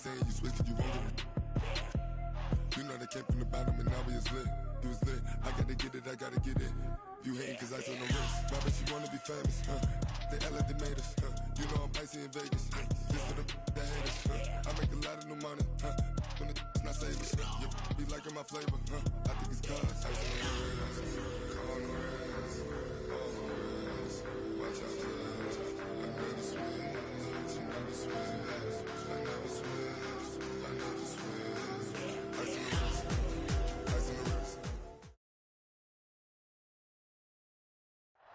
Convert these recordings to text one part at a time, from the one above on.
saying you switch and you won't get it. You know they came from the bottom and now we is lit. You was lit. I gotta get it, I gotta get it. You hating cause ice on the wrist. Robert, she wanna be famous, They LA, they made us, You know I'm icy in Vegas, This for the that hate us, I make a lot of new money, When it's not savers, You be liking my flavor, I think it's cause ice on the wrist, on the wrist, on the wrist. Watch out for this. I never switch, you never switch. I never switch, I never switch. Ice on the wrist, ice on the wrist.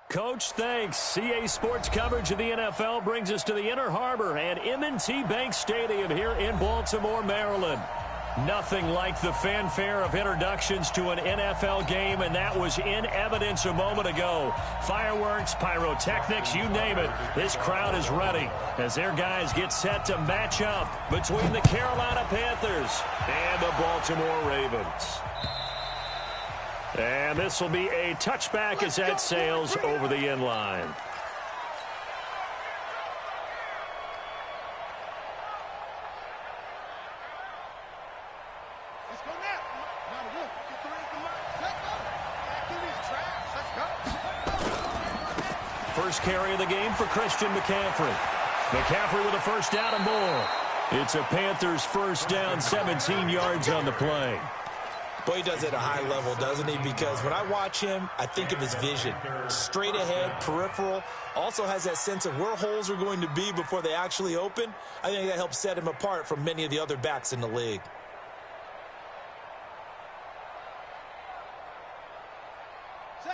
Coach, thanks. CA Sports coverage of the NFL brings us to the Inner Harbor and M&T Bank Stadium here in Baltimore, Maryland. Nothing like the fanfare of introductions to an NFL game, and that was in evidence a moment ago. Fireworks, pyrotechnics, you name it. This crowd is ready as their guys get set to match up between the Carolina Panthers and the Baltimore Ravens. And this will be a touchback as that sails over the end line. Let's go now. Get the rhythm. Let's go. Back to these tracks. Let's go. First carry of the game for Christian McCaffrey. McCaffrey with a first down and more. It's a Panthers first down, 17 yards on the play. Boy, he does it at a high level, doesn't he? Because when I watch him, I think of his vision. Straight ahead, peripheral. Also has that sense of where holes are going to be before they actually open. I think that helps set him apart from many of the other backs in the league.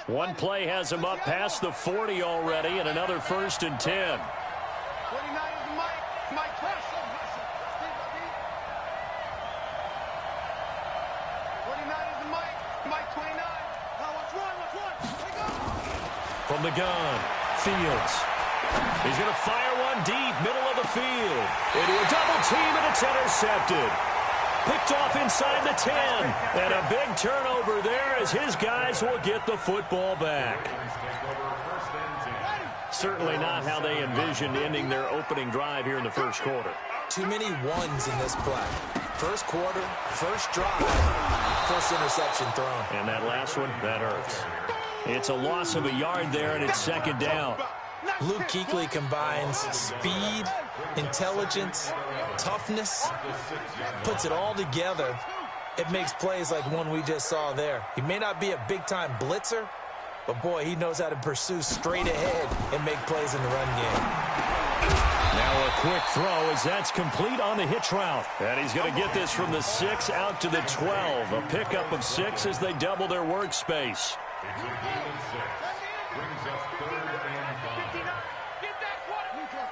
One play has him up past the 40 already, and another 1st and 10. 49 is the Mike. Mike Preston. 49 is the Mike. Mike 29. Now watch one. Here we go. From the gun, Fields. He's going to fire one deep, middle of the field. Into a double team, and it's intercepted. Picked off inside the 10. And a big turnover there as his guys will get the football back. Certainly not how they envisioned ending their opening drive here in the first quarter. Too many ones in this play. First quarter, first drive, first interception thrown. And that last one, that hurts. It's a loss of a yard there, and it's second down. Luke Kuechly combines speed, intelligence, toughness, puts it all together. It makes plays like one we just saw there. He may not be a big-time blitzer, but, boy, he knows how to pursue straight ahead and make plays in the run game. Now a quick throw as that's complete on the hitch route. And he's going to get this from the 6 out to the 12. A pickup of 6 as they double their workspace. Brings us 3rd and 5. Get that quarterback.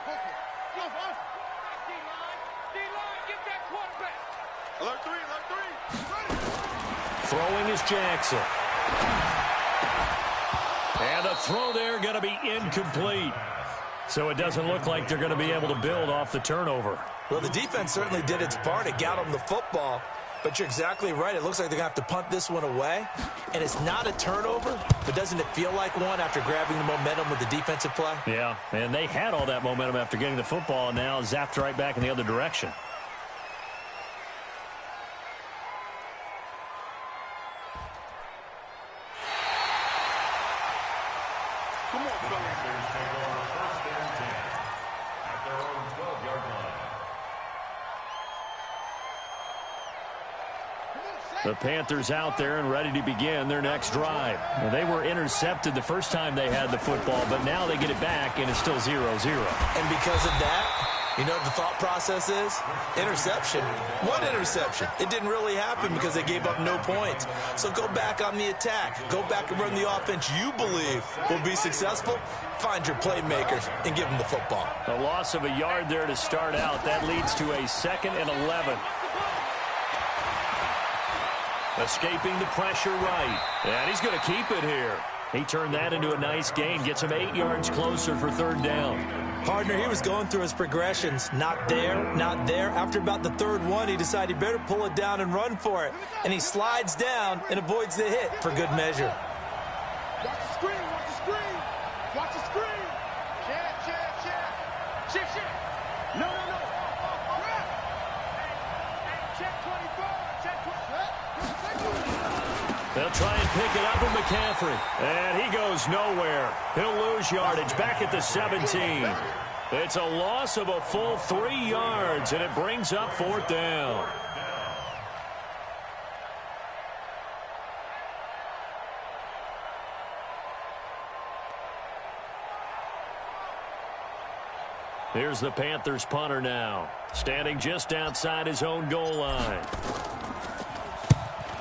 D-line, get that quarterback. Alert 3. Throwing is Jackson. And the throw there going to be incomplete. So it doesn't look like they're going to be able to build off the turnover. Well, the defense certainly did its part. It got them the football. But you're exactly right. It looks like they're going to have to punt this one away. And it's not a turnover, but doesn't it feel like one after grabbing the momentum with the defensive play? Yeah, and they had all that momentum after getting the football, and now zapped right back in the other direction. The Panthers out there and ready to begin their next drive. Well, they were intercepted the first time they had the football, but now they get it back, and it's still 0-0. And because of that, you know what the thought process is? Interception. One interception. It didn't really happen because they gave up no points. So go back on the attack. Go back and run the offense you believe will be successful. Find your playmakers and give them the football. A loss of a yard there to start out. That leads to a 2nd and 11. Escaping the pressure right. And he's going to keep it here. He turned that into a nice gain. Gets him 8 yards closer for 3rd down. Partner, he was going through his progressions. Not there, not there. After about the 3rd one, he decided he better pull it down and run for it. And he slides down and avoids the hit for good measure. Watch the screen, watch the screen. Watch the screen. Check. No. They'll try and pick it up with McCaffrey. And he goes nowhere. He'll lose yardage back at the 17. It's a loss of a full 3 yards, and it brings up 4th down. Here's the Panthers punter now, standing just outside his own goal line.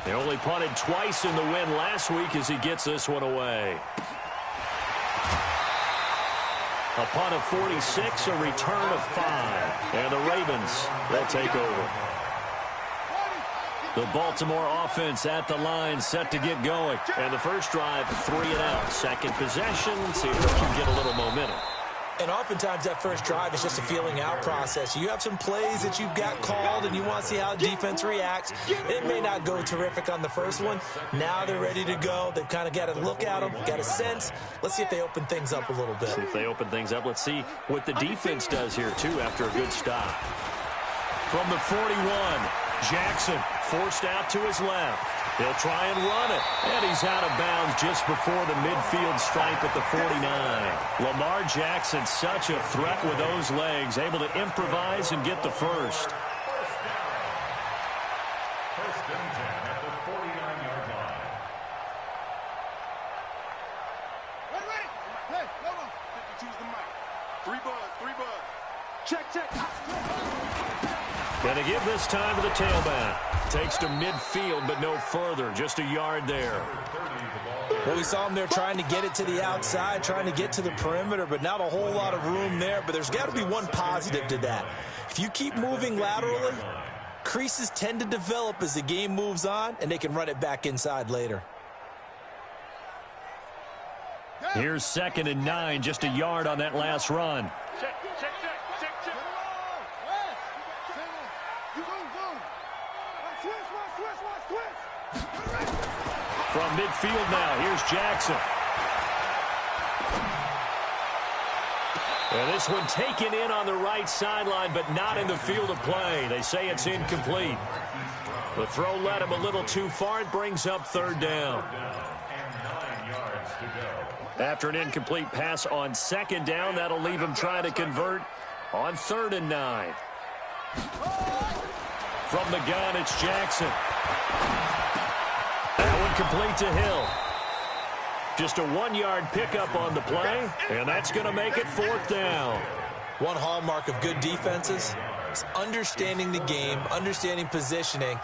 They only punted twice in the win last week as he gets this one away. A punt of 46, a return of 5. And the Ravens will take over. The Baltimore offense at the line, set to get going. And the first drive, 3 and out. Second possession, see if they can get a little momentum. And oftentimes that first drive is just a feeling out process. You have some plays that you've got called and you want to see how the defense reacts. It may not go terrific on the first one. Now they're ready to go. They've kind of got to look at them, got a sense. Let's see if they open things up a little bit. See if they open things up. Let's see what the defense does here, too, after a good stop. From the 41, Jackson forced out to his left. He'll try and run it. And he's out of bounds just before the midfield stripe at the 49. Lamar Jackson, such a threat with those legs, able to improvise and get the first. First and 10 at the 49-yard line. Ready? Hey, hold on. Choose the mic. 3 buzz. Check. Going to give this time to the tailback. Takes to midfield, but no further. Just a yard there. Well, we saw him there trying to get it to the outside, trying to get to the perimeter, but not a whole lot of room there. But there's got to be one positive to that. If you keep moving laterally, creases tend to develop as the game moves on, and they can run it back inside later. Here's 2nd and 9, just a yard on that last run. Check. From midfield now, here's Jackson. And this one taken in on the right sideline, but not in the field of play. They say it's incomplete. The throw led him a little too far. It brings up 3rd down. After an incomplete pass on 2nd down, that'll leave him trying to convert on 3rd and 9. From the gun, it's Jackson. That one complete to Hill. Just a 1-yard pickup on the play, and that's going to make it 4th down. One hallmark of good defenses is understanding the game, understanding positioning,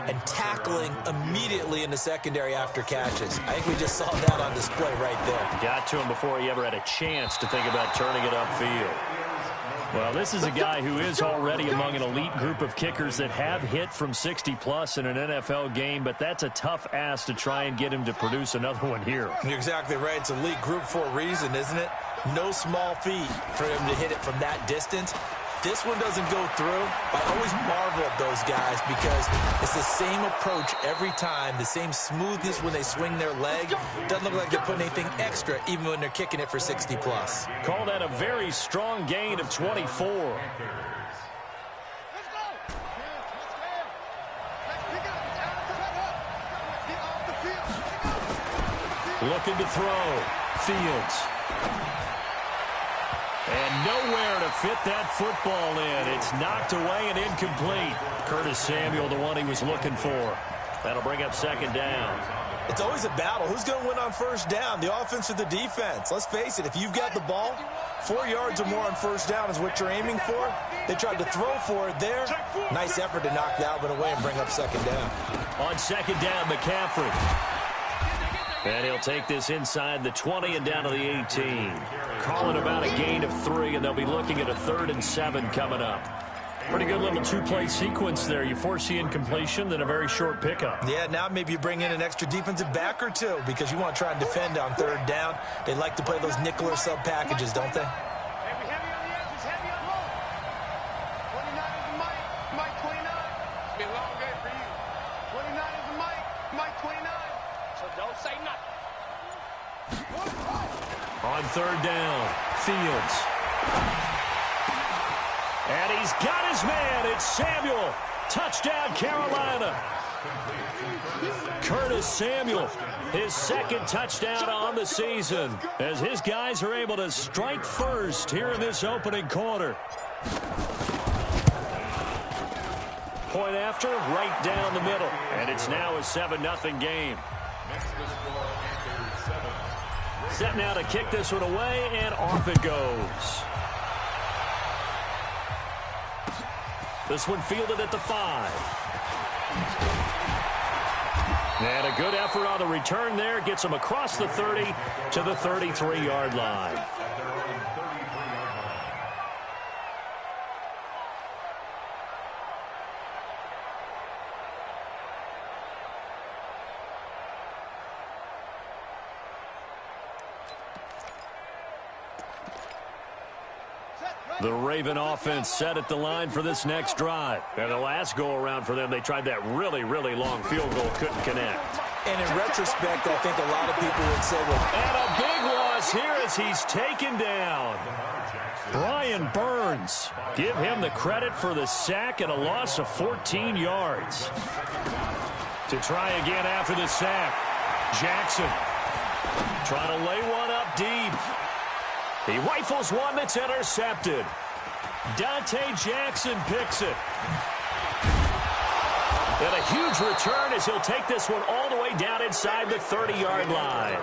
and tackling immediately in the secondary after catches. I think we just saw that on display right there. Got to him before he ever had a chance to think about turning it upfield. Well, this is a guy who is already among an elite group of kickers that have hit from 60-plus in an NFL game, but that's a tough ask to try and get him to produce another one here. You're exactly right. It's elite group for a reason, isn't it? No small feat for him to hit it from that distance. This one doesn't go through. I always marvel at those guys because it's the same approach every time, the same smoothness when they swing their leg. Doesn't look like they're putting anything extra even when they're kicking it for 60-plus. Call that a very strong gain of 24. Let's go. Let's pick it up. Get off the field. Looking to throw. Fields. And nowhere to fit that football in. It's knocked away and incomplete. Curtis Samuel, the one he was looking for. That'll bring up 2nd down. It's always a battle. Who's going to win on 1st down, the offense or the defense? Let's face it, if you've got the ball, 4 yards or more on 1st down is what you're aiming for. They tried to throw for it there. Nice effort to knock that one away and bring up 2nd down. On 2nd down, McCaffrey. And he'll take this inside the 20 and down to the 18. Calling about a gain of 3, and they'll be looking at a 3rd and 7 coming up. Pretty good little 2-play sequence there. You force the incompletion, then a very short pickup. Yeah, now maybe you bring in an extra defensive back or two because you want to try and defend on 3rd down. They like to play those nickel or sub packages, don't they? Heavy on the edges, heavy on the low. 29 is the mic, Mike 29. It's been a long game for you. 29 is the mic, Mike 29. So don't say nothing. On 3rd down, Fields. And he's got his man. It's Samuel. Touchdown, Carolina. Curtis Samuel, his second touchdown on the season, as his guys are able to strike first here in this opening quarter. Point after, right down the middle. And it's now a 7-0 game. Set now to kick this one away, and off it goes. This one fielded at the 5. And a good effort on the return there. Gets him across the 30 to the 33-yard line. The Raven offense set at the line for this next drive. And the last go-around for them, they tried that really, really long field goal, couldn't connect. And in retrospect, I think a lot of people would say, well... And a big loss here as he's taken down. Brian Burns. Give him the credit for the sack and a loss of 14 yards. To try again after the sack. Jackson trying to lay one up deep. He rifles one that's intercepted. Dante Jackson picks it. And a huge return as he'll take this one all the way down inside the 30-yard line.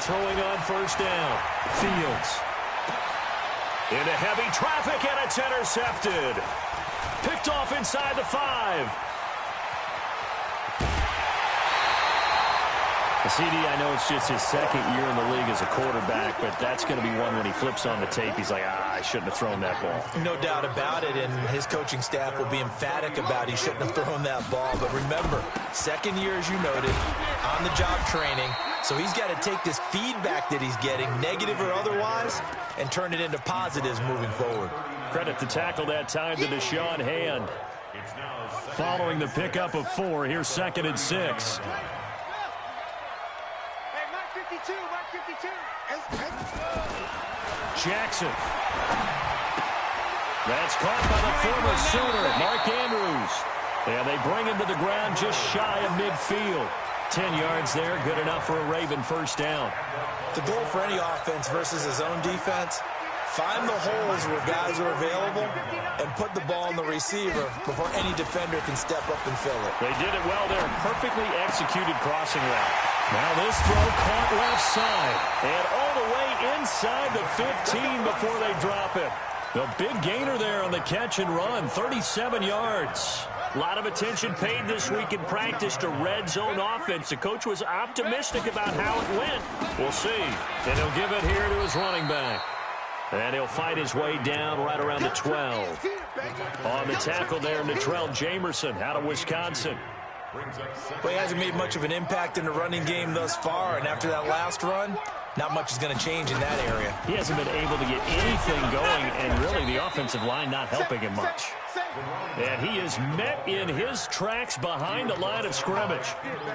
Throwing on first down. Fields. Into heavy traffic, and it's intercepted. Picked off inside the 5. CD, I know it's just his second year in the league as a quarterback, but that's going to be one when he flips on the tape. He's like, I shouldn't have thrown that ball. No doubt about it, and his coaching staff will be emphatic about he shouldn't have thrown that ball. But remember, second year, as you noted, on-the-job training. So he's got to take this feedback that he's getting, negative or otherwise, and turn it into positives moving forward. Credit the tackle that time to Deshaun Hand. Following the pickup of 4, here's 2nd and 6. Jackson. That's caught by the former Sooner, Mark Andrews. And they bring him to the ground just shy of midfield. 10 yards there, good enough for a Raven first down. The goal for any offense versus his own defense, find the holes where guys are available and put the ball in the receiver before any defender can step up and fill it. They did it well there. Perfectly executed crossing route. Now this throw caught left side. And all the way inside the 15 before they drop it. The big gainer there on the catch and run, 37 yards. A lot of attention paid this week in practice to red zone offense. The coach was optimistic about how it went. We'll see. And he'll give it here to his running back. And he'll fight his way down right around the 12. On the tackle there, Natrell Jamerson out of Wisconsin. Well, he hasn't made much of an impact in the running game thus far, and after that last run, not much is going to change in that area. He hasn't been able to get anything going, and really the offensive line not helping him much. And he is met in his tracks behind the line of scrimmage.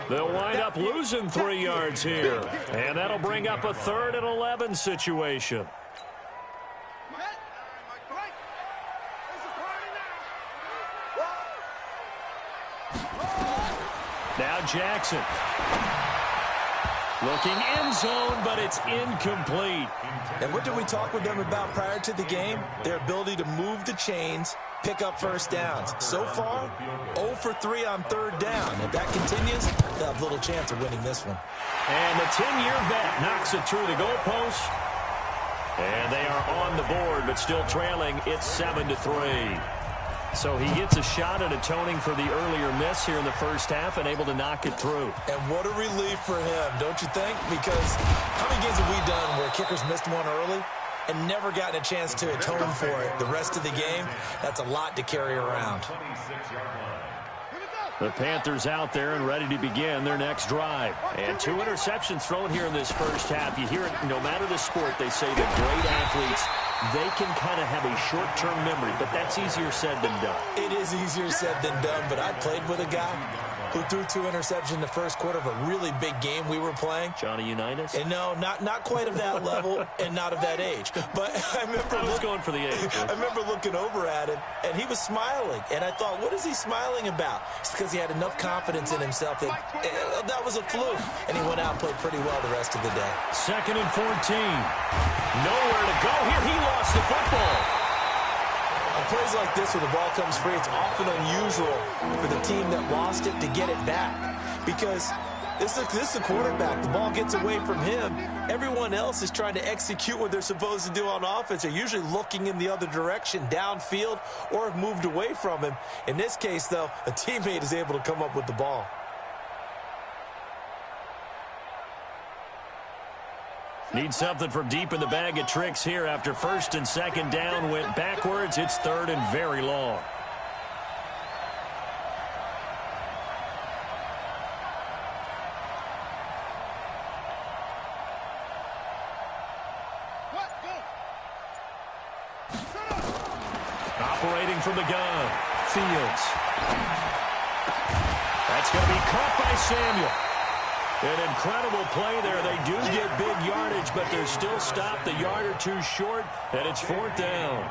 They'll wind up losing 3 yards here, and that'll bring up a 3rd and 11 situation. Now Jackson. Looking end zone, but it's incomplete. And what did we talk with them about prior to the game? Their ability to move the chains, pick up first downs. So far, 0 for 3 on 3rd down. If that continues, they'll have little chance of winning this one. And the 10-year vet knocks it through the goalpost. And they are on the board, but still trailing. It's 7-3. So he gets a shot at atoning for the earlier miss here in the first half and able to knock it through. And what a relief for him, don't you think? Because how many games have we done where kickers missed one early and never gotten a chance to atone for it the rest of the game? That's a lot to carry around. The Panthers out there and ready to begin their next drive. And 2 interceptions thrown here in this first half. You hear it no matter the sport. They say that great athletes they can kind of have a short-term memory, but that's easier said than done. It is easier said than done, but I played with a guy who threw 2 interceptions in the first quarter of a really big game we were playing. Johnny Unitas? And no, not quite of that level and not of that age. But I was going for the age. I remember looking over at him, and he was smiling. And I thought, what is he smiling about? It's because he had enough confidence in himself that that was a fluke. And he went out and played pretty well the rest of the day. 2nd and 14. Nowhere to go here. He lost the football. On plays like this where the ball comes free, it's often unusual for the team that lost it to get it back. Because this is a quarterback. The ball gets away from him. Everyone else is trying to execute what they're supposed to do on offense. They're usually looking in the other direction, downfield, or have moved away from him. In this case, though, a teammate is able to come up with the ball. Need something from deep in the bag of tricks here after 1st and 2nd down. Went backwards. It's 3rd and very long. Operating from the gun. Fields. That's going to be caught by Samuel. An incredible play there. They do get big yardage, but they're still stopped a yard or two short, and it's 4th down.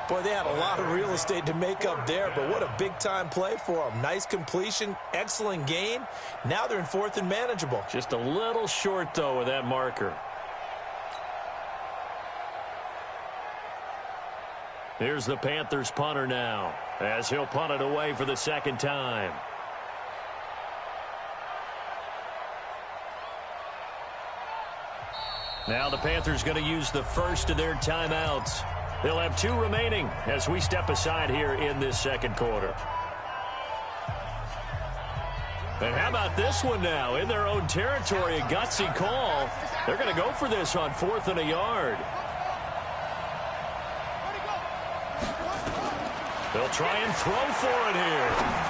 Boy, they had a lot of real estate to make up there, but what a big-time play for them. Nice completion, excellent gain. Now they're in 4th and manageable. Just a little short, though, with that marker. Here's the Panthers punter now, as he'll punt it away for the 2nd time. Now the Panthers going to use the first of their timeouts. They'll have 2 remaining as we step aside here in this 2nd quarter. And how about this one now? In their own territory, a gutsy call. They're going to go for this on 4th and a yard. They'll try and throw for it here.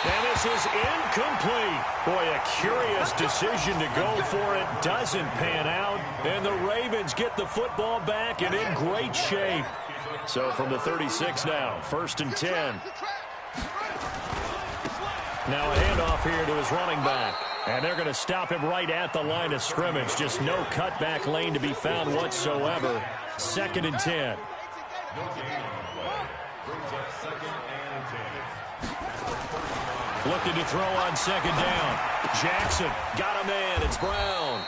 And this is incomplete. Boy, a curious decision to go for it. Doesn't pan out. And the Ravens get the football back and in great shape. So from the 36 now, 1st and 10. Now a handoff here to his running back. And they're going to stop him right at the line of scrimmage. Just no cutback lane to be found whatsoever. 2nd and 10. Looking to throw on 2nd down. Jackson got a man. It's Brown.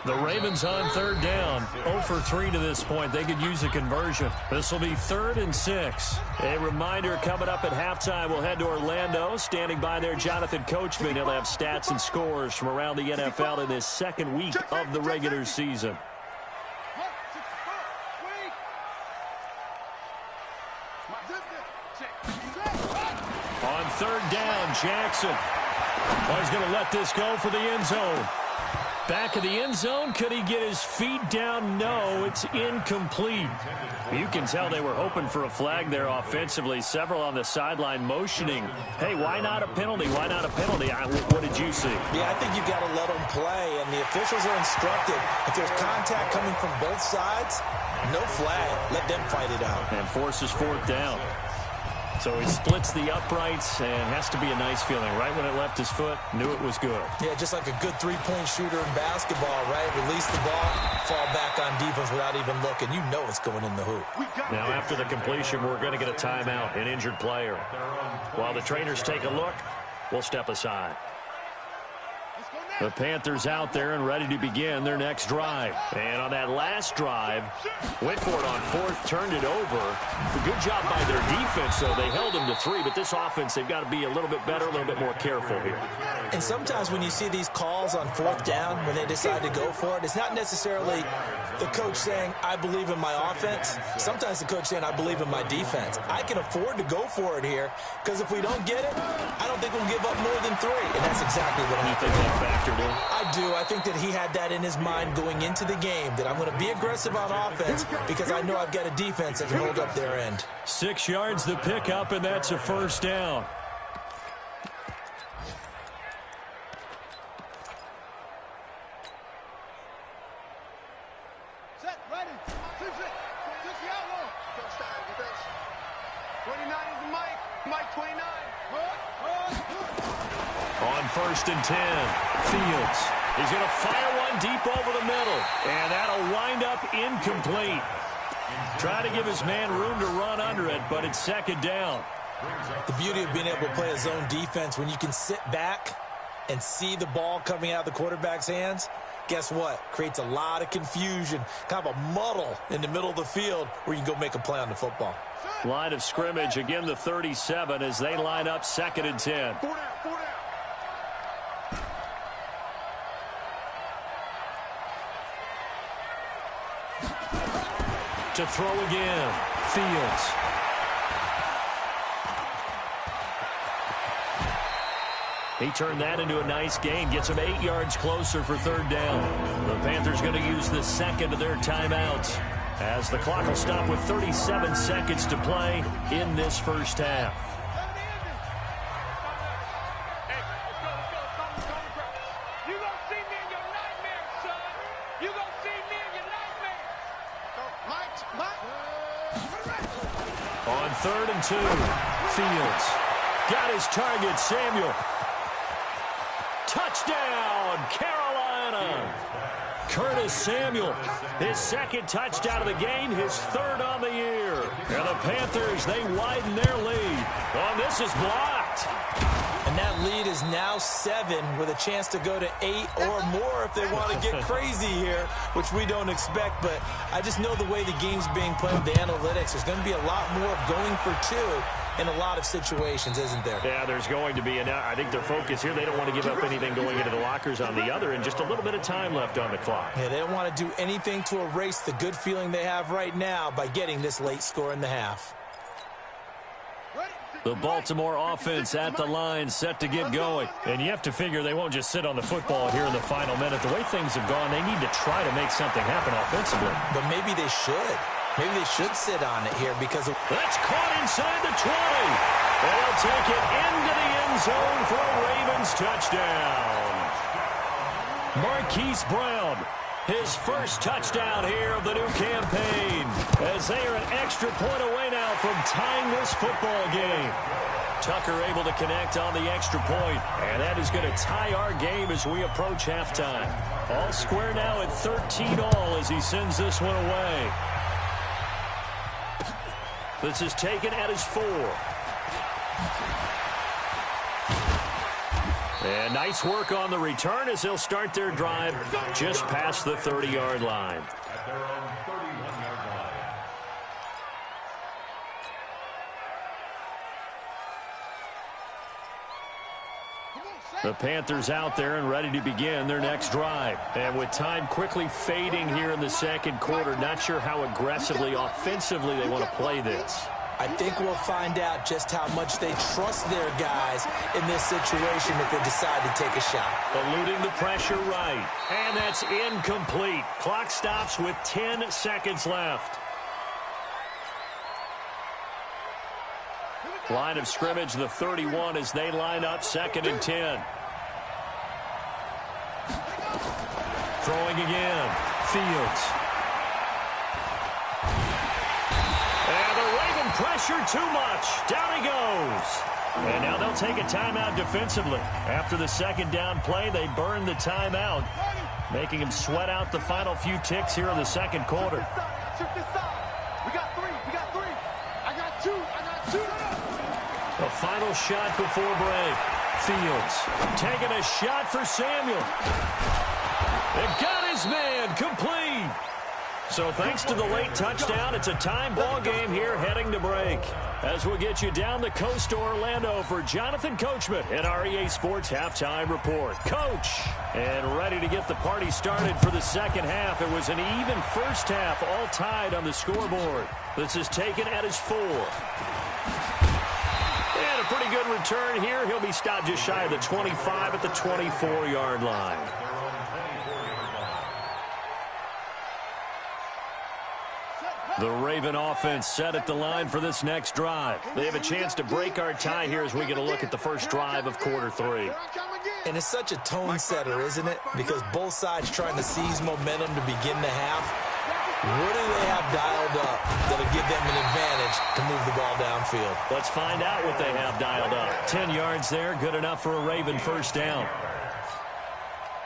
The Ravens on 3rd down. 0 for 3 to this point. They could use a conversion. This will be 3rd and 6. A reminder coming up at halftime. We'll head to Orlando. Standing by there, Jonathan Coachman. He'll have stats and scores from around the NFL in this 2nd week of the regular season. On 3rd down, Jackson. Well, he's going to let this go for the end zone. Back of the end zone. Could he get his feet down? No, it's incomplete. You can tell they were hoping for a flag there offensively. Several on the sideline motioning. Hey, why not a penalty? Why not a penalty? What did you see? Yeah, I think you got to let them play, and the officials are instructed. If there's contact coming from both sides, no flag. Let them fight it out. And forces 4th down. So he splits the uprights, and has to be a nice feeling. Right when it left his foot, knew it was good. Yeah, just like a good three-point shooter in basketball, right? Release the ball, fall back on defense without even looking. You know it's going in the hoop. Now, after the completion, we're going to get a timeout, an injured player. While the trainers take a look, we'll step aside. The Panthers out there and ready to begin their next drive. And on that last drive, went for it on 4th, turned it over. Good job by their defense, though. They held them to 3, but this offense, they've got to be a little bit better, a little bit more careful here. And sometimes when you see these calls on 4th down, when they decide to go for it, it's not necessarily the coach saying, I believe in my offense. Sometimes the coach saying, I believe in my defense. I can afford to go for it here, because if we don't get it, I don't think we'll give up more than 3. And that's exactly what happened. You think that factored in? I do. I think that he had that in his mind going into the game, that I'm going to be aggressive on offense because I know I've got a defense that can hold up their end. 6 yards the pickup, and that's a 1st down. 29. On 1st and 10, Fields. He's going to fire one deep over the middle, and that'll wind up incomplete. Trying to give his man room to run under it, but it's 2nd down. The beauty of being able to play a zone defense, when you can sit back and see the ball coming out of the quarterback's hands, guess what? Creates a lot of confusion, kind of a muddle in the middle of the field where you can go make a play on the football. Line of scrimmage, again the 37 as they line up 2nd and 10. To throw again, Fields. He turned that into a nice gain, gets him 8 yards closer for 3rd down. The Panthers going to use the second of their timeouts as the clock will stop with 37 seconds to play in this first half. You gonna see me in your nightmares, son. You gonna see me in your nightmares. On 3rd and 2, Fields got his target, Samuel. Touchdown, Carolina! Curtis Samuel, his 2nd touchdown of the game, his 3rd on the year. And the Panthers, they widen their lead. Oh, this is blocked. And that lead is now 7 with a chance to go to 8 or more if they want to get crazy here, which we don't expect. But I just know the way the game's being played with the analytics, there's going to be a lot more of going for 2 in a lot of situations, isn't there? Yeah, there's going to be. And I think their focus here, they don't want to give up anything going into the lockers on the other, and just a little bit of time left on the clock. Yeah, they don't want to do anything to erase the good feeling they have right now by getting this late score in the half. The Baltimore offense at the line, set to get going. And you have to figure they won't just sit on the football here in the final minute. The way things have gone, they need to try to make something happen offensively. But maybe they should. Maybe they should sit on it here because of... That's caught inside the 20. They'll take it into the end zone for a Ravens touchdown. Marquise Brown, his first touchdown here of the new campaign, as they are an extra point away now from tying this football game. Tucker able to connect on the extra point, and that is going to tie our game as we approach halftime. All square now at 13 all as he sends this one away. This is taken at his 4. And nice work on the return as they'll start their drive just past the 30-yard line. At their own 31-yard line. The Panthers out there and ready to begin their next drive. And with time quickly fading here in the 2nd quarter, not sure how aggressively, offensively they want to play this. I think we'll find out just how much they trust their guys in this situation if they decide to take a shot. Eluding the pressure right. And that's incomplete. Clock stops with 10 seconds left. Line of scrimmage, the 31, as they line up 2nd and 10. Throwing again. Fields. And the Raven pressure too much. Down he goes. And now they'll take a timeout defensively. After the 2nd down play, they burn the timeout, making him sweat out the final few ticks here in the 2nd quarter. We got 3. We got 3. I got 2. I got 2. A final shot before break. Fields taking a shot for Samuel. It got his man complete. So thanks to the late touchdown, it's a time ball game here heading to break. As we'll get you down the coast to Orlando for Jonathan Coachman in our EA Sports Halftime Report. Coach, and ready to get the party started for the 2nd half. It was an even first half, all tied on the scoreboard. This is taken at his 4. And a pretty good return here. He'll be stopped just shy of the 25 at the 24-yard line. The Raven offense set at the line for this next drive. They have a chance to break our tie here as we get a look at the first drive of quarter 3. And it's such a tone setter, isn't it? Because both sides trying to seize momentum to begin the half. What do they have dialed up that'll give them an advantage to move the ball downfield? Let's find out what they have dialed up. 10 yards there, good enough for a Raven first down.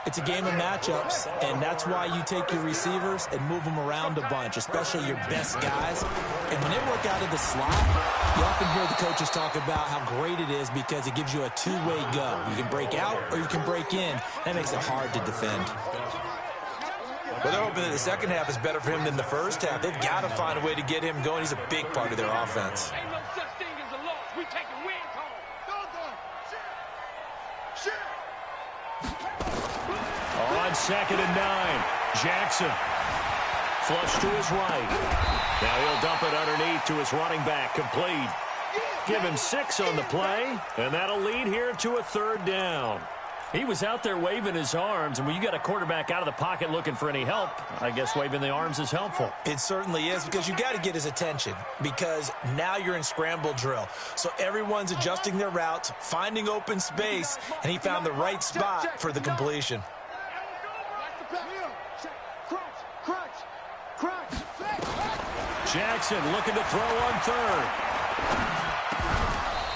It's a game of matchups, and that's why you take your receivers and move them around a bunch, especially your best guys. And when they work out of the slot, you often hear the coaches talk about how great it is because it gives you a two-way go. You can break out or you can break in. That makes it hard to defend. Well, they're hoping that the second half is better for him than the first half. They've got to find a way to get him going. He's a big part of their offense. Ain't no such thing as a loss. We taking wins home. On 2nd and 9, Jackson. Flush to his right. Now he'll dump it underneath to his running back. Complete. Give him 6 on the play, and that'll lead here to a 3rd down. He was out there waving his arms, and when you got a quarterback out of the pocket looking for any help, I guess waving the arms is helpful. It certainly is, because you got to get his attention, because now you're in scramble drill. So everyone's adjusting their routes, finding open space, and he found the right spot for the completion. Jackson looking to throw on 3rd.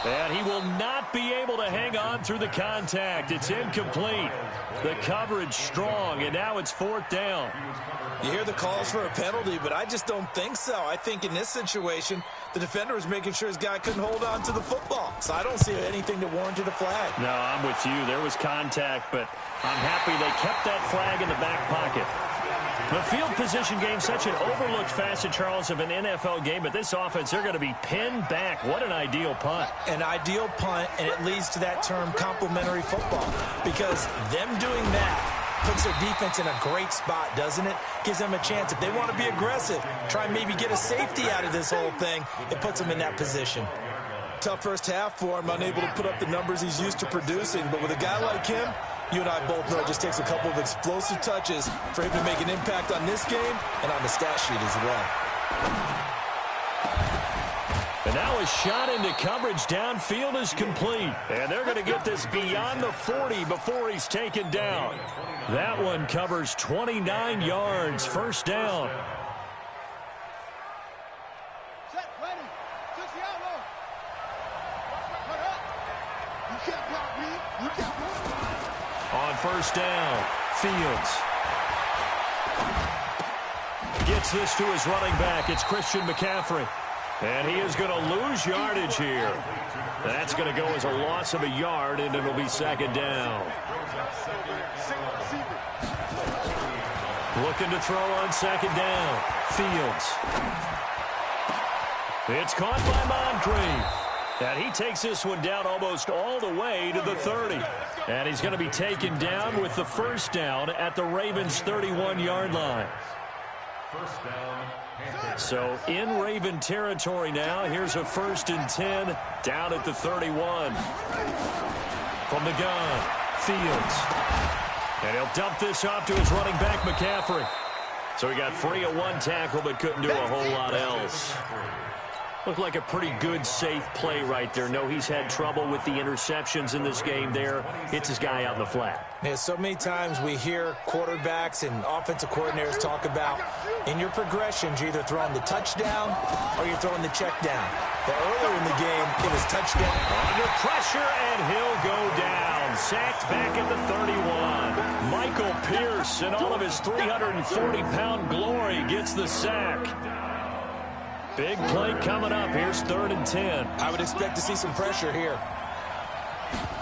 And he will not be able to hang on through the contact. It's incomplete. The coverage strong, and now it's 4th down. You hear the calls for a penalty, but I just don't think so. I think in this situation, the defender was making sure his guy couldn't hold on to the football. So I don't see anything that warranted a flag. No, I'm with you. There was contact, but I'm happy they kept that flag in the back pocket. The field position game, such an overlooked facet, Charles, of an NFL game, but this offense, they're going to be pinned back. What an ideal punt. An ideal punt, and it leads to that term complementary football, because them doing that puts their defense in a great spot, doesn't it? Gives them a chance. If they want to be aggressive, try and maybe get a safety out of this whole thing, it puts them in that position. Tough first half for him, unable to put up the numbers he's used to producing, but with a guy like him, you and I both know it just takes a couple of explosive touches for him to make an impact on this game and on the stat sheet as well. And now a shot into coverage downfield is complete. And they're going to get this beyond the 40 before he's taken down. That one covers 29 yards. First down. On first down, Fields gets this to his running back. It's Christian McCaffrey. And he is going to lose yardage here. That's going to go as a loss of a yard, and it'll be 2nd down. Looking to throw on 2nd down. Fields. It's caught by Moncrief. And he takes this one down almost all the way to the 30. And he's going to be taken down with the first down at the Ravens' 31-yard line. So in Raven territory now, here's a 1st and 10 down at the 31. From the gun, Fields. And he'll dump this off to his running back, McCaffrey. So he got free of one tackle but couldn't do a whole lot else. Looked like a pretty good, safe play right there. No, he's had trouble with the interceptions in this game there. Hits his guy out in the flat. Yeah, so many times we hear quarterbacks and offensive coordinators talk about in your progressions, you're either throwing the touchdown or you're throwing the check down. But earlier in the game, it was touchdown. Under pressure, and he'll go down. Sacked back at the 31. Michael Pierce, in all of his 340-pound glory, gets the sack. Big play coming up. Here's 3rd and 10. I would expect to see some pressure here.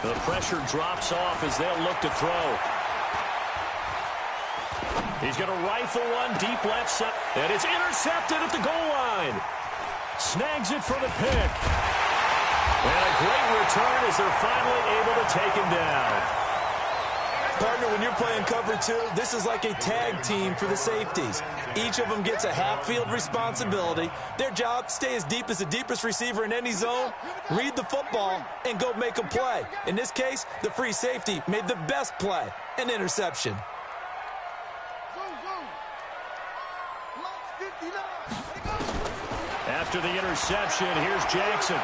The pressure drops off as they'll look to throw. He's going to rifle one deep left side. And it's intercepted at the goal line. Snags it for the pick. And a great return as they're finally able to take him down. Partner, when you're playing cover 2, this is like a tag team for the safeties. Each of them gets a half-field responsibility. Their job, stay as deep as the deepest receiver in any zone, read the football, and go make a play. In this case, the free safety made the best play, an interception. After the interception, here's Jackson.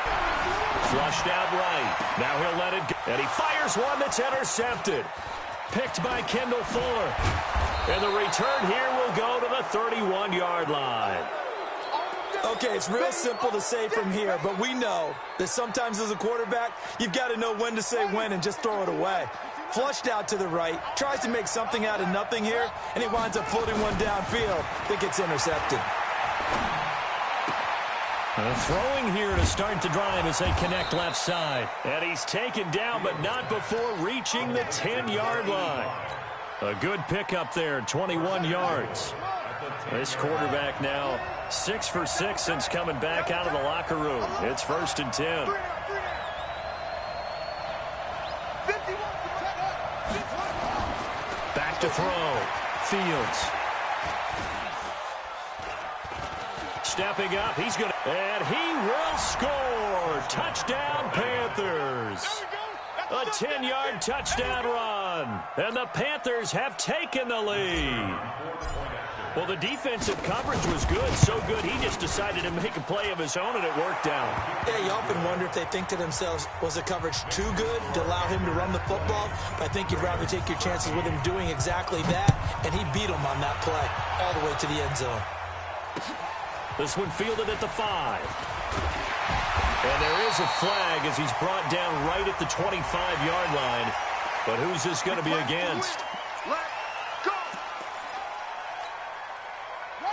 Flushed out right. Now he'll let it go. And he fires one that's intercepted. Picked by Kendall Fuller. And the return here will go to the 31-yard line. Okay, it's real simple to say from here, but we know that sometimes as a quarterback, you've got to know when to say when and just throw it away. Flushed out to the right, tries to make something out of nothing here, and he winds up floating one downfield that gets intercepted. Throwing here to start the drive as they connect left side. And he's taken down, but not before reaching the 10-yard line. A good pickup there, 21 yards. This quarterback now 6 for 6 since coming back out of the locker room. It's 1st and 10. Back to throw. Fields. Stepping up, he's going to, and he will score. Touchdown, Panthers. A 10-yard touchdown run. And the Panthers have taken the lead. Well, the defensive coverage was good, so good he just decided to make a play of his own, and it worked out. Yeah, you often wonder if they think to themselves, was the coverage too good to allow him to run the football? But I think you'd rather take your chances with him doing exactly that, and he beat him on that play all the way to the end zone. This one fielded at the 5. And there is a flag as he's brought down right at the 25-yard line. But who's this going to be against?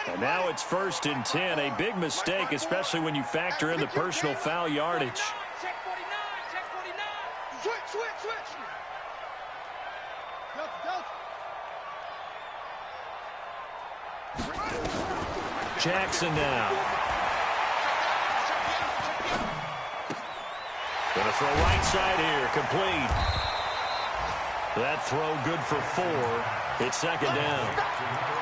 And now it's 1st and 10. A big mistake, especially when you factor in the personal foul yardage. Check 49, check 49. Switch. Jackson now. Gonna throw right side here, complete. That throw good for 4. It's 2nd down.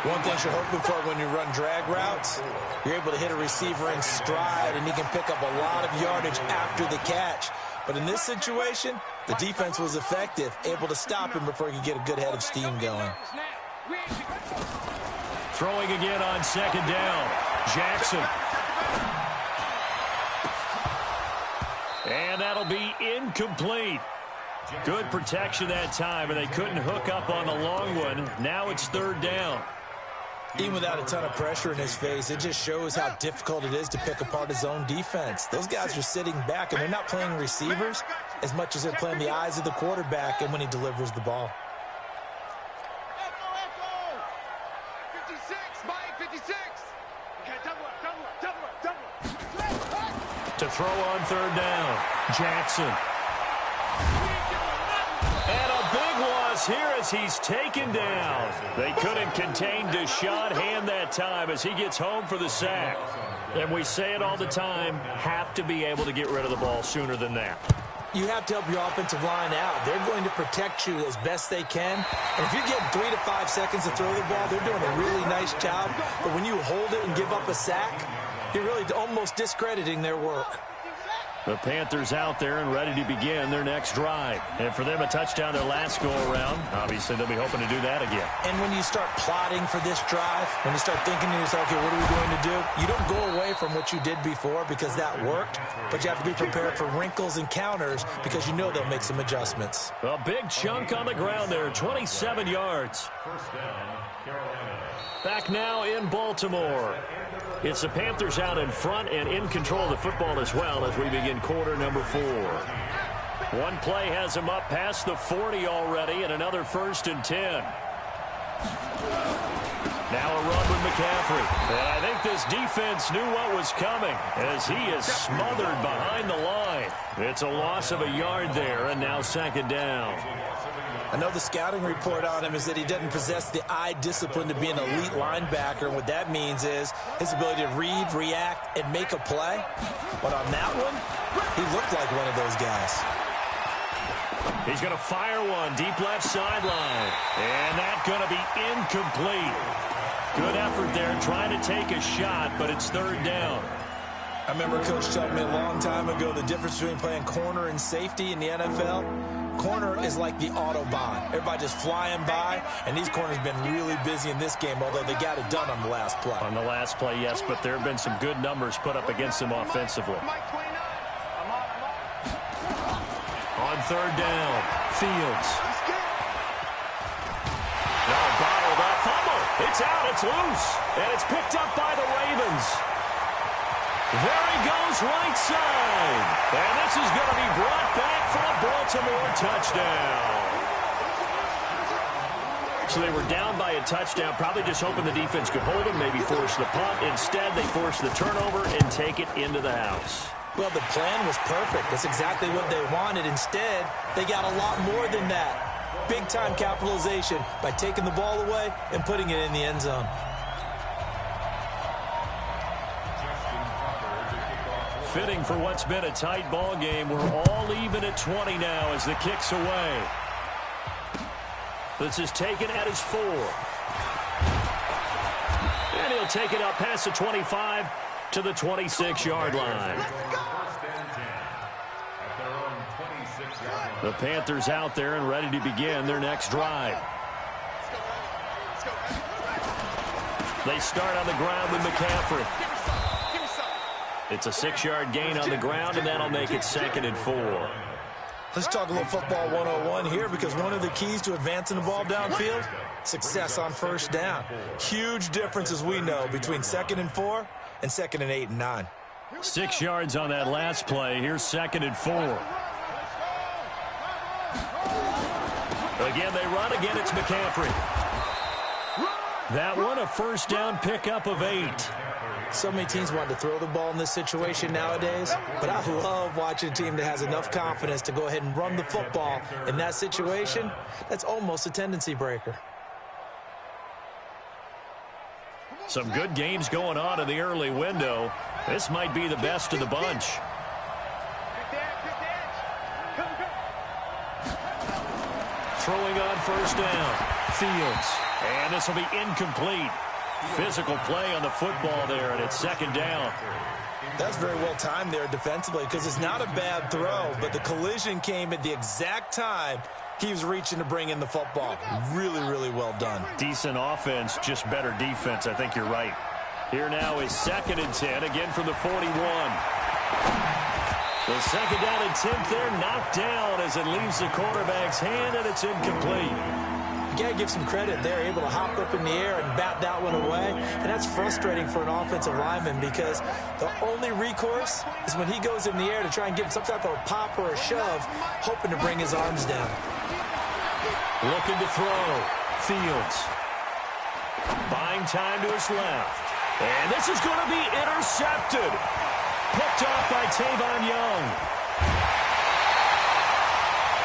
One thing you're hoping for when you run drag routes, you're able to hit a receiver in stride, and he can pick up a lot of yardage after the catch. But in this situation, the defense was effective, able to stop him before he could get a good head of steam going. Throwing again on 2nd down. Jackson. And that'll be incomplete. Good protection that time, and they couldn't hook up on the long one. Now it's 3rd down. Even without a ton of pressure in his face, it just shows how difficult it is to pick apart his own defense. Those guys are sitting back, and they're not playing receivers as much as they're playing the eyes of the quarterback and when he delivers the ball. 56, Mike, 56. Okay, double up. To throw on 3rd down. Jackson. And a big loss here as he's taken down. They couldn't contain Deshaun Hand that time as he gets home for the sack. And we say it all the time, have to be able to get rid of the ball sooner than that. You have to help your offensive line out. They're going to protect you as best they can. And if you get 3 to 5 seconds to throw the ball, they're doing a really nice job. But when you hold it and give up a sack, you're really almost discrediting their work. The Panthers out there and ready to begin their next drive. And for them, a touchdown their last go-around. Obviously, they'll be hoping to do that again. And when you start plotting for this drive, when you start thinking to yourself, okay, what are we going to do? You don't go away from what you did before because that worked, but you have to be prepared for wrinkles and counters because you know they'll make some adjustments. A big chunk on the ground there, 27 yards. Back now in Baltimore. It's the Panthers out in front and in control of the football as well as we begin quarter number 4. One play has them up past the 40 already and another 1st and 10. Now a run with McCaffrey. And I think this defense knew what was coming as he is smothered behind the line. It's a loss of a yard there and now 2nd down. I know the scouting report on him is that he doesn't possess the eye discipline to be an elite linebacker. And what that means is his ability to read, react, and make a play. But on that one, he looked like one of those guys. He's going to fire one deep left sideline. And that's going to be incomplete. Good effort there trying to take a shot, but it's 3rd down. I remember Coach telling me a long time ago the difference between playing corner and safety in the NFL. Corner is like the Autobahn. Everybody just flying by, and these corners have been really busy in this game, although they got it done on the last play. On the last play, yes, but there have been some good numbers put up against them offensively. On 3rd down, Fields. It's out, it's loose, and it's picked up by the Ravens. There he goes right side. And this is going to be brought back for a Baltimore touchdown. So they were down by a touchdown, probably just hoping the defense could hold them, maybe force the punt. Instead, they force the turnover and take it into the house. Well, the plan was perfect. That's exactly what they wanted. Instead, they got a lot more than that. Big-time capitalization by taking the ball away and putting it in the end zone. Fitting for what's been a tight ball game. We're all even at 20 now as the kick's away. This is taken at his 4. And he'll take it up past the 25 to the 26-yard line. The Panthers out there and ready to begin their next drive. They start on the ground with McCaffrey. It's a 6-yard gain on the ground, and that'll make it 2nd and 4. Let's talk a little football 101 here, because one of the keys to advancing the ball downfield, success on first down. Huge difference, as we know, between 2nd and 4 and 2nd and 8 and 9. 6 yards on that last play. Here's 2nd and 4. Again, they run. Again, it's McCaffrey. That one, a first down pickup of 8. So many teams want to throw the ball in this situation nowadays, but I love watching a team that has enough confidence to go ahead and run the football in that situation. That's almost a tendency breaker. Some good games going on in the early window. This might be the best of the bunch. Throwing on first down. Fields. And this will be incomplete. Physical play on the football there, and it's 2nd down. That's very well timed there defensively, because it's not a bad throw, but the collision came at the exact time he was reaching to bring in the football. Really, really well done. Decent offense, just better defense. I think you're right. Here now is 2nd and 10, again from the 41. The 2nd down and 10th there, knocked down as it leaves the quarterback's hand, and it's incomplete. You got to give some credit. They're able to hop up in the air and bat that one away. And that's frustrating for an offensive lineman, because the only recourse is when he goes in the air to try and give some type of a pop or a shove, hoping to bring his arms down. Looking to throw. Fields. Buying time to his left. And this is going to be intercepted. Picked off by Tavon Young.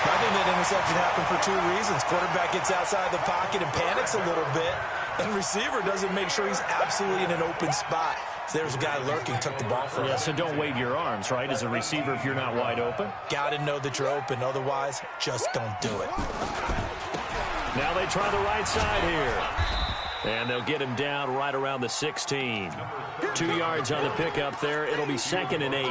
I think that interception happened for 2 reasons. Quarterback gets outside the pocket and panics a little bit, and receiver doesn't make sure he's absolutely in an open spot. So there's a guy lurking, took the ball from him. Yeah, so don't wave your arms, right, as a receiver if you're not wide open. Got to know that you're open. Otherwise, just don't do it. Now they try the right side here. And they'll get him down right around the 16. 2 yards on the pickup there. It'll be 2nd and 8.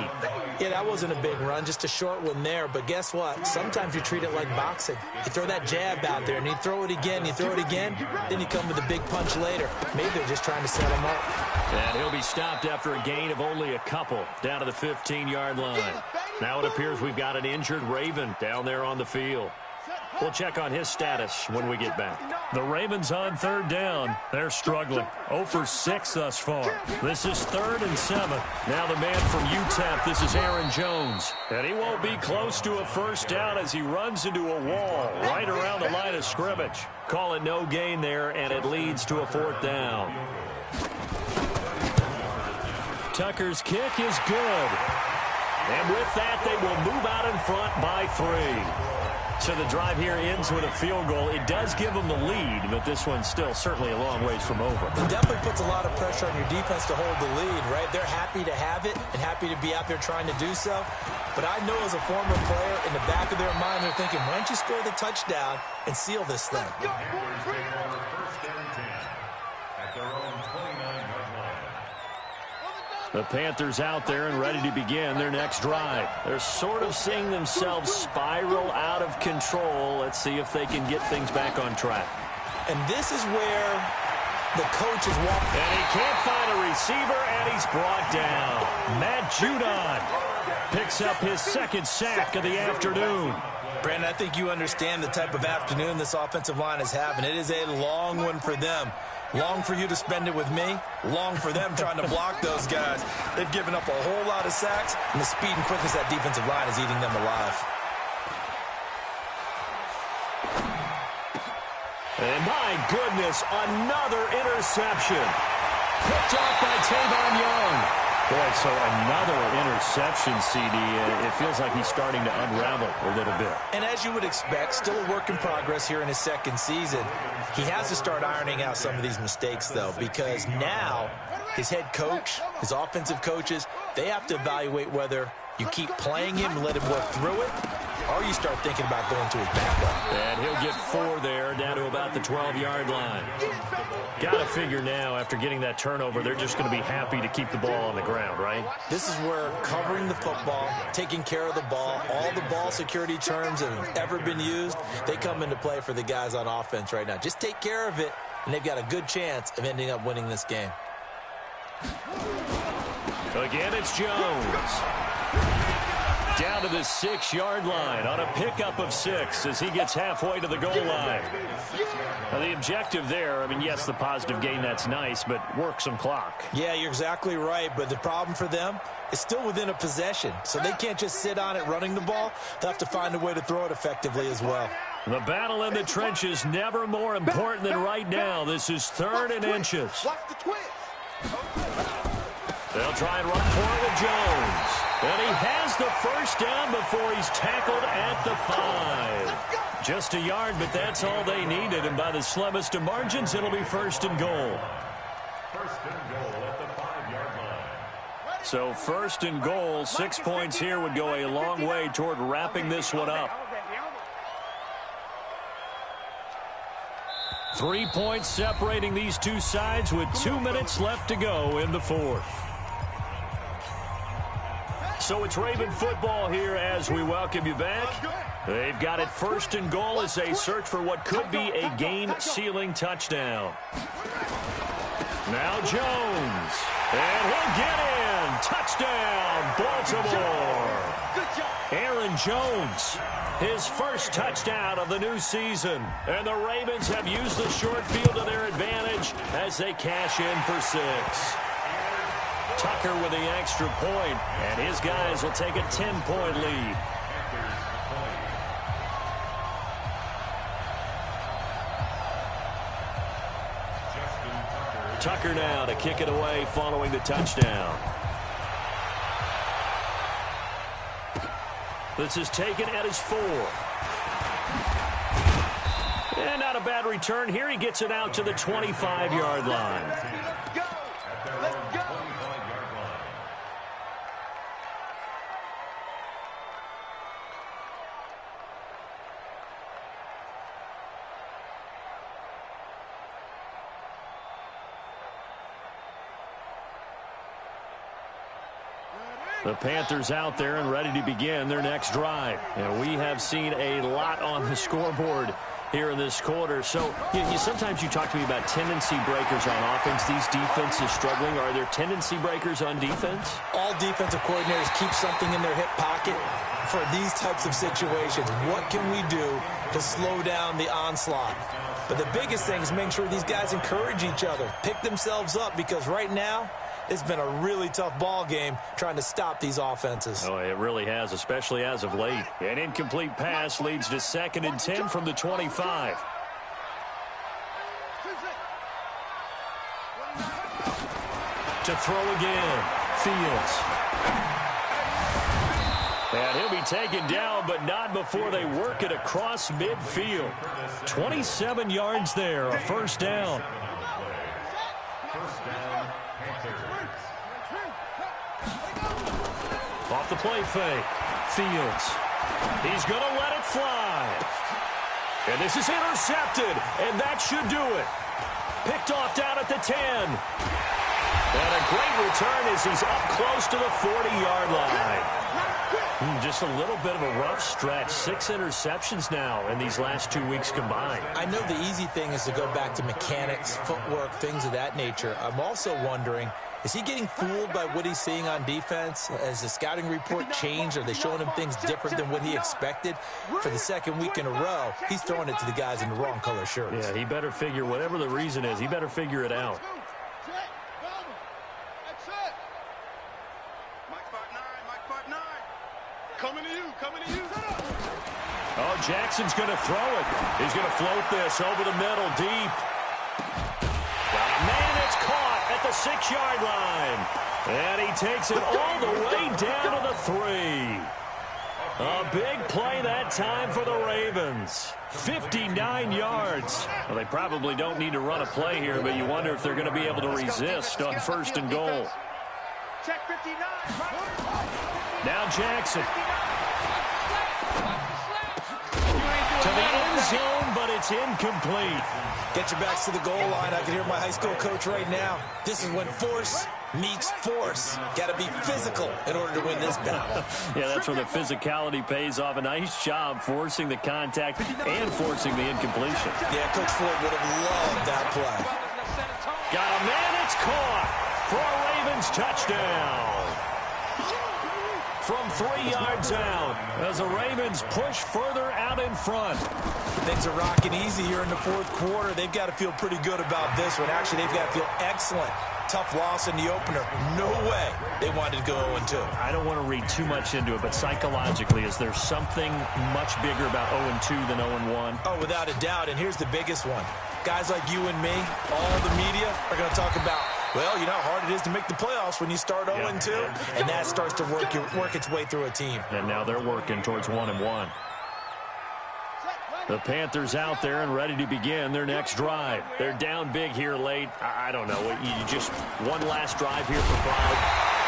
Yeah, that wasn't a big run, just a short one there. But guess what? Sometimes you treat it like boxing. You throw that jab out there, and you throw it again, then you come with a big punch later. Maybe they're just trying to set him up. And he'll be stopped after a gain of only a couple down to the 15-yard line. Now it appears we've got an injured Raven down there on the field. We'll check on his status when we get back. The Ravens on 3rd down. They're struggling. 0 for 6 thus far. This is 3rd and 7. Now the man from UTEP, this is Aaron Jones. And he won't be close to a first down as he runs into a wall right around the line of scrimmage. Call it no gain there, and it leads to a 4th down. Tucker's kick is good. And with that, they will move out in front by 3. So the drive here ends with a field goal. It does give them the lead, but this one's still certainly a long ways from over. It definitely puts a lot of pressure on your defense to hold the lead, right? They're happy to have it and happy to be out there trying to do so. But I know as a former player, in the back of their mind, they're thinking, why don't you score the touchdown and seal this thing? The Panthers out there and ready to begin their next drive. They're sort of seeing themselves spiral out of control. Let's see if they can get things back on track. And this is where the coach is walking. And he can't find a receiver, and he's brought down. Matt Judon picks up his 2nd sack of the afternoon. Brandon, I think you understand the type of afternoon this offensive line is having. It is a long one for them. Long for you to spend it with me. Long for them trying to block those guys. They've given up a whole lot of sacks, and the speed and quickness of that defensive line is eating them alive. And my goodness, another interception. Picked off by Tavon Young. Boy, so another interception, CD. It feels like he's starting to unravel a little bit. And as you would expect, still a work in progress here in his second season. He has to start ironing out some of these mistakes, though, because now his head coach, his offensive coaches, they have to evaluate whether you keep playing him and let him work through it, or you start thinking about going to his backup. And he'll get 4 there, down to about the 12-yard line. Got to figure now, after getting that turnover, they're just going to be happy to keep the ball on the ground, right? This is where covering the football, taking care of the ball, all the ball security terms that have ever been used, they come into play for the guys on offense right now. Just take care of it, and they've got a good chance of ending up winning this game. Again, it's Jones. Down to the 6-yard line on a pickup of 6 as he gets halfway to the goal line. Now, the objective there, I mean, yes, the positive gain, that's nice, but work some clock. Yeah, you're exactly right, but the problem for them is still within a possession, so they can't just sit on it running the ball. They'll have to find a way to throw it effectively as well. The battle in the trenches never more important than right now. This is 3rd and inches. They'll try and run for it with Jones. And he has the first down before he's tackled at the 5. Just a yard, but that's all they needed. And by the slimmest of margins, it'll be 1st and goal. 1st and goal at the 5-yard line. So 1st and goal, 6 points here would go a long way toward wrapping this one up. 3 points separating these two sides with 2 minutes left to go in the 4th. So it's Raven football here as we welcome you back. They've got it 1st and goal as they search for what could be a game-sealing touchdown. Now Jones. And he'll get in. Touchdown, Baltimore. Aaron Jones, his first touchdown of the new season. And the Ravens have used the short field to their advantage as they cash in for 6. Tucker with the extra point, and his guys will take a 10-point lead. Tucker now to kick it away following the touchdown. This is taken at his 4. And not a bad return here. He gets it out to the 25-yard line. The Panthers out there and ready to begin their next drive. And we have seen a lot on the scoreboard here in this quarter. So sometimes you talk to me about tendency breakers on offense. These defenses struggling. Are there tendency breakers on defense? All defensive coordinators keep something in their hip pocket for these types of situations. What can we do to slow down the onslaught? But the biggest thing is make sure these guys encourage each other, pick themselves up, because right now it's been a really tough ball game trying to stop these offenses. Oh, it really has, especially as of late. An incomplete pass leads to 2nd and 10 from the 25. To throw again, Fields. And he'll be taken down, but not before they work it across midfield. 27 yards there, a 1st down. Off the play fake. Fields. He's going to let it fly. And this is intercepted, and that should do it. Picked off down at the 10. And a great return as he's up close to the 40-yard line. Just a little bit of a rough stretch. 6 interceptions now in these last 2 weeks combined. I know the easy thing is to go back to mechanics, footwork, things of that nature. I'm also wondering Is he getting fooled by what he's seeing on defense? Has the scouting report changed? Are they showing him things different than what he expected? For the second week in a row, he's throwing it to the guys in the wrong color shirts. Yeah, he better figure, whatever the reason is, he better figure it out. Coming to you, coming to you. Oh, Jackson's going to throw it. He's going to float this over the middle, deep. Man, it's caught at the 6-yard line. And he takes it all the way down to the 3. A big play that time for the Ravens. 59 yards. Well, they probably don't need to run a play here, but you wonder if they're going to be able to resist on 1st and goal. Check 59. Now Jackson. To the end zone, but it's incomplete. Get your backs to the goal line. I can hear my high school coach right now. This is when force meets force. Got to be physical in order to win this battle. Yeah, that's where the physicality pays off. A nice job forcing the contact and forcing the incompletion. Yeah, Coach Ford would have loved that play. Got a man, it's caught for a Ravens touchdown. From 3 yards out as the Ravens push further out in front. Things are rocking easy here in the 4th quarter. They've got to feel pretty good about this one. Actually, they've got to feel excellent. Tough loss in the opener. No way they wanted to go 0-2. I don't want to read too much into it, but psychologically, is there something much bigger about 0-2 than 0-1? Oh, without a doubt, and here's the biggest one. Guys like you and me, all the media, are going to talk about, well, you know how hard it is to make the playoffs when you start 0-2, and that starts to work its way through a team. And now they're working towards 1-1. The Panthers out there and ready to begin their next drive. They're down big here late. I don't know. You just one last drive here for pride.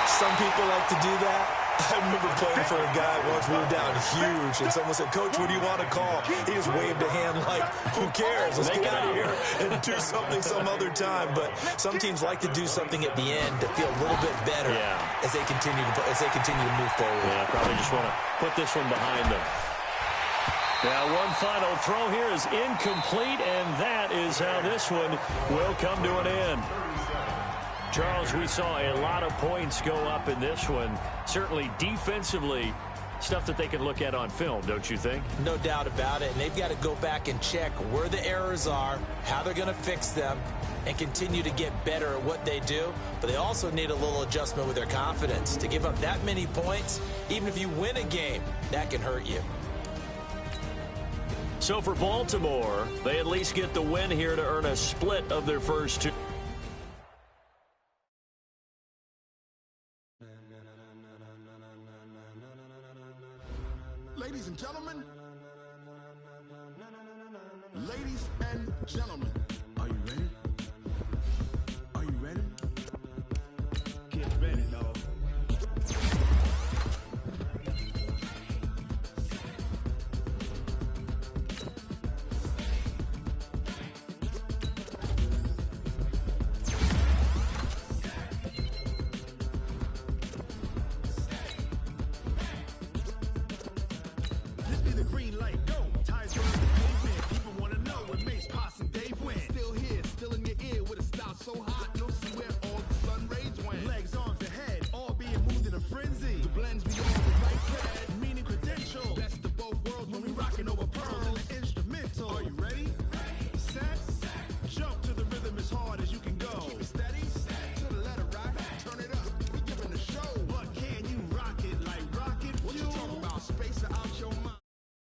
Some people like to do that. I remember playing for a guy once. We were down huge, and someone said, "Coach, what do you want to call?" He just waved a hand like, "Who cares? Let's get out of here and do something some other time." But some teams like to do something at the end to feel a little bit better as they continue to move forward. Yeah, probably just want to put this one behind them. Now, one final throw here is incomplete, and that is how this one will come to an end. Charles, we saw a lot of points go up in this one. Certainly defensively, stuff that they can look at on film, don't you think? No doubt about it, and they've got to go back and check where the errors are, how they're going to fix them, and continue to get better at what they do. But they also need a little adjustment with their confidence. To give up that many points, even if you win a game, that can hurt you. So for Baltimore, they at least get the win here to earn a split of their first 2. Ladies and gentlemen, ladies and gentlemen, are you ready? Are you ready? Get ready, dog. So hot, no see where all the sun rays went. Legs, arms, and head, all being moved in a frenzy. The blends we all